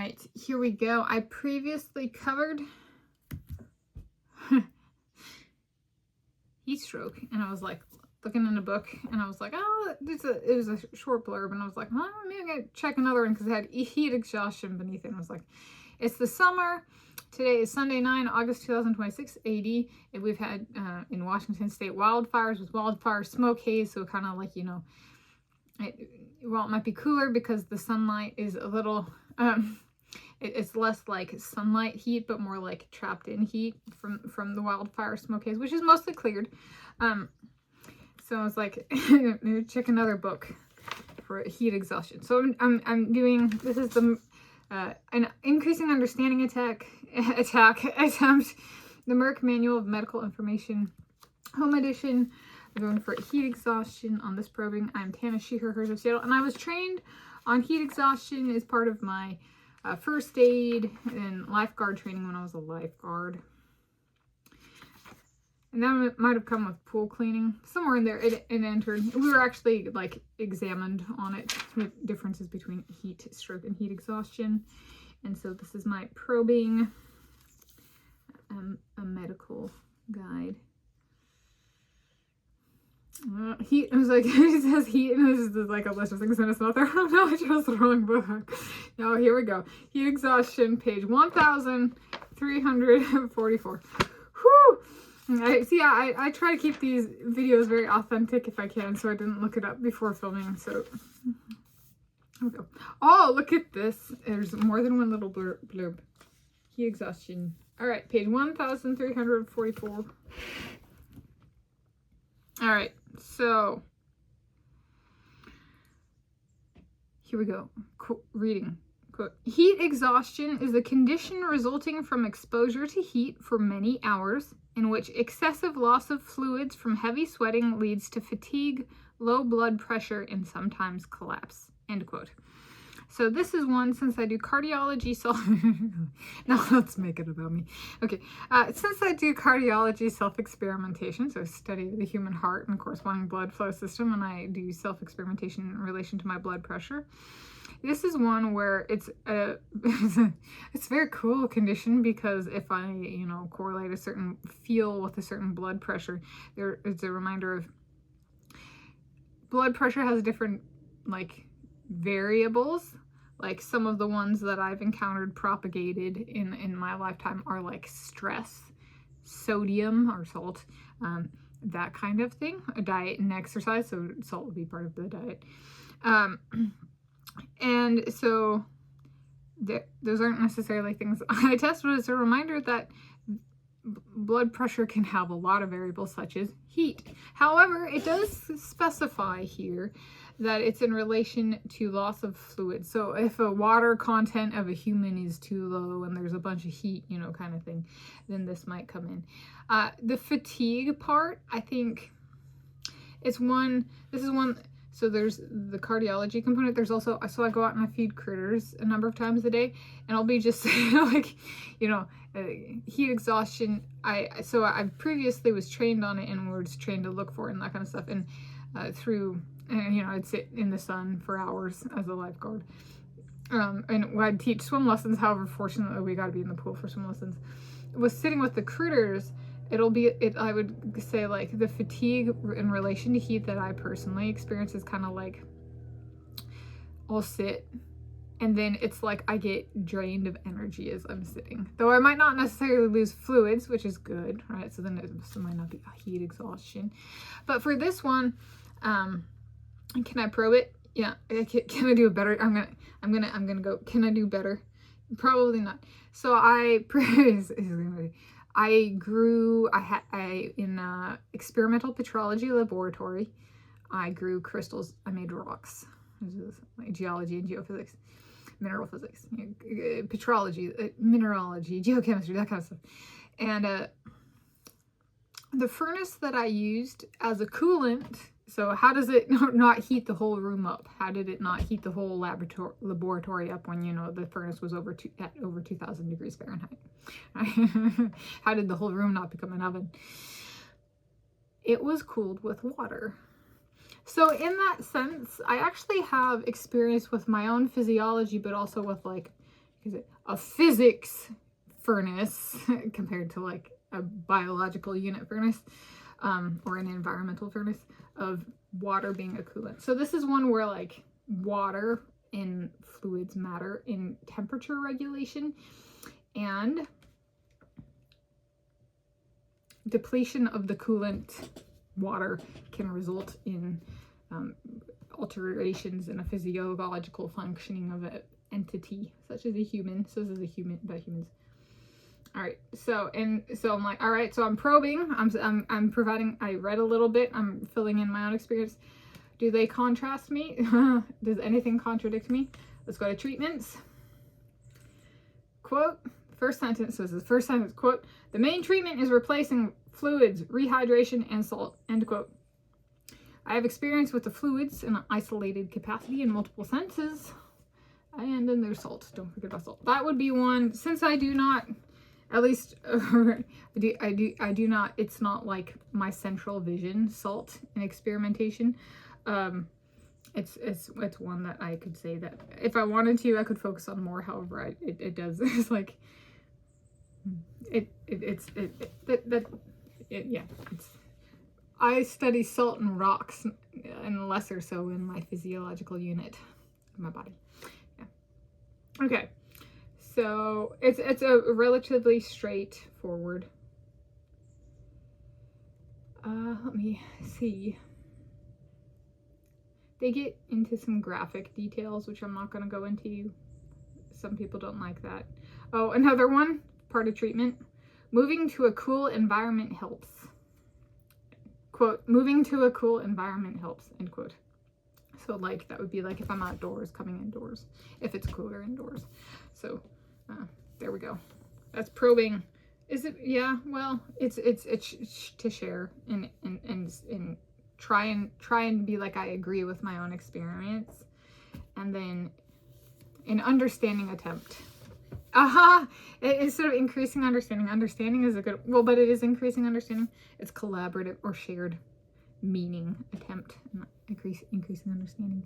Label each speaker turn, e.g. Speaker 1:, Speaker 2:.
Speaker 1: right, here we go. I previously covered heat stroke, and I was like looking in a book, and I was like, oh, it was a short blurb, and I was like, well, maybe I'm gonna check another one because it had heat exhaustion beneath it. And I was like, it's the summer. Today is Sunday, 9 August 2026 AD, and we've had in Washington State wildfires with wildfire smoke haze, so kind of like, you know, well, it might be cooler because the sunlight is a little, it's less like sunlight heat, but more like trapped in heat from the wildfire smoke haze, which is mostly cleared. So I was like, maybe check another book for heat exhaustion. So I'm doing, this is the an increasing understanding attempt, the Merck Manual of Medical Information, Home Edition. I'm going for heat exhaustion on this probing. I'm Tanis, she, her, hers of Seattle, and I was trained on heat exhaustion as part of my first aid and lifeguard training when I was a lifeguard. And then it might have come with pool cleaning. Somewhere in there it entered. We were actually like examined on it with differences between heat stroke and heat exhaustion. And so this is my probing, a medical guide. Heat, I was like, it says heat, and this is like a list of things, and it's not there. Oh no, I chose the wrong book. No, here we go. Heat exhaustion, page 1344. Whew! I try to keep these videos very authentic if I can, so I didn't look it up before filming, so here we go. Oh, look at this. There's more than one little blurb. Heat exhaustion. All right, page 1344. All right, so here we go. Reading. Quote, heat exhaustion is a condition resulting from exposure to heat for many hours, in which excessive loss of fluids from heavy sweating leads to fatigue, low blood pressure, and sometimes collapse. End quote. So this is one, since I do cardiology now let's make it about me. Okay, since I do cardiology self-experimentation, so study of the human heart and corresponding blood flow system, and I do self-experimentation in relation to my blood pressure, this is one where it's a very cool condition, because if I, you know, correlate a certain feel with a certain blood pressure, there is a reminder of blood pressure has different like variables. Like some of the ones that I've encountered propagated in my lifetime are like stress, sodium or salt, that kind of thing, a diet and exercise. So salt would be part of the diet. And so those aren't necessarily things I test, but it's a reminder that blood pressure can have a lot of variables such as heat. However, it does specify here that it's in relation to loss of fluid. So if a water content of a human is too low and there's a bunch of heat, you know, kind of thing, then this might come in. The fatigue part, I think this is one, so there's the cardiology component. There's also, so I go out and I feed critters a number of times a day, and I'll be just like, you know, heat exhaustion. I previously was trained on it and was trained to look for it and that kind of stuff. And you know, I'd sit in the sun for hours as a lifeguard. And I'd teach swim lessons. However, fortunately, we got to be in the pool for swim lessons. Was sitting with the critters. I would say like the fatigue in relation to heat that I personally experience is kind of like, I'll sit and then it's like I get drained of energy as I'm sitting. Though I might not necessarily lose fluids, which is good, right? So then it might not be heat exhaustion. But for this one, can I probe it? Yeah. Can I do it better? I'm gonna go. Can I do better? Probably not. So in experimental petrology laboratory, I grew crystals. I made rocks. This is like geology and geophysics, mineral physics, petrology, mineralogy, geochemistry, that kind of stuff. And the furnace that I used as a coolant, so how does it not heat the whole room up? How did it not heat the whole laboratory up when, you know, the furnace was at over 2,000 degrees Fahrenheit? How did the whole room not become an oven? It was cooled with water. So in that sense, I actually have experience with my own physiology, but also with like is it a physics furnace compared to like a biological unit furnace, or an environmental furnace, of water being a coolant. So this is one where like water and fluids matter in temperature regulation, and depletion of the coolant water can result in alterations in a physiological functioning of an entity, such as a human. So this is a human, about humans. All right, so I'm like, all right, so I'm probing, I'm providing, I read a little bit, I'm filling in my own experience. Do they contrast me? Does anything contradict me? Let's go to treatments. Quote, first sentence, so this is the first sentence, quote, the main treatment is replacing fluids, rehydration, and salt, end quote. I have experience with the fluids in an isolated capacity in multiple senses, and then there's salt. Don't forget about salt. That would be one, since I do not, at least I do not, it's not like my central vision, salt and experimentation. It's one that I could say that if I wanted to, I could focus on more. However, it does. It's like I study salt and rocks, and lesser so in my physiological unit of my body. Yeah. Okay. So it's a relatively straightforward. Let me see. They get into some graphic details, which I'm not going to go into. Some people don't like that. Oh, another one, part of treatment. Moving to a cool environment helps. Quote, moving to a cool environment helps, end quote. So like, that would be like if I'm outdoors, coming indoors, if it's cooler indoors. So there we go. That's probing. Is it? Yeah, well, it's to share and try and be like I agree with my own experience, and then an understanding attempt. Instead of increasing understanding. Understanding is a good, well, but it is increasing understanding. It's collaborative or shared meaning attempt, not increasing understanding.